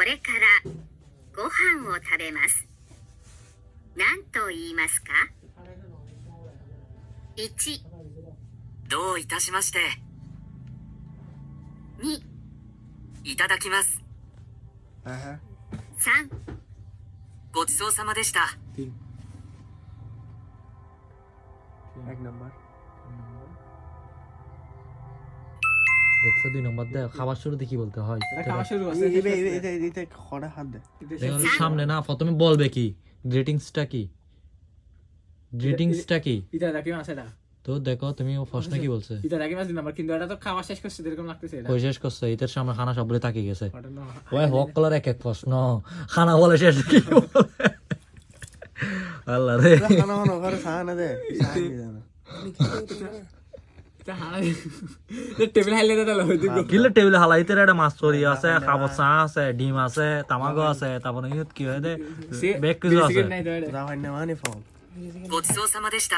れからご飯を食べます。何と言いますか？ 1、どういたしまして。 2、いただきます。 হ্যাঁ 3、ごちそうさまでした。 এক নাম্বার দেখছো 2 নম্বর দেয় খাবার শুরুতে কি বলতে হয় খাওয়া শুরু আছে এটা খড়ে হাত দে দেখো সামনে না প্রথমে বলবে কি গ্রিটিংসটা কি ইতা রাখি মাছ এটা তো দেখো তুমি ও প্রশ্ন কি বলছে ইতা রাখি মাছ নাম্বার কিন্তু এটা তো খাওয়া শেষ করছে এরকম লাগতেছে এটা কই শেষ করছে ইতার সামনে খানা সবগুলো তাকিয়ে গেছে ওটা না ওই হক কলার এক এক প্রশ্ন খানা বলে শেষ কি বলে? আল্লাহ রে খানা খানা ঘরে সাহানা দে তা হারা টেবিল হাইলে দাদা লই দিব কিলে টেবিলে হালাইতে একটা মাছ চরি আছে খাবার চা আছে ডিম আছে তামাগো আছে তারপরে ইউত কি হয় দে বেক কিছু আছে নাই তো এটা যা হয় না মানে ফোনごちそうさまでした。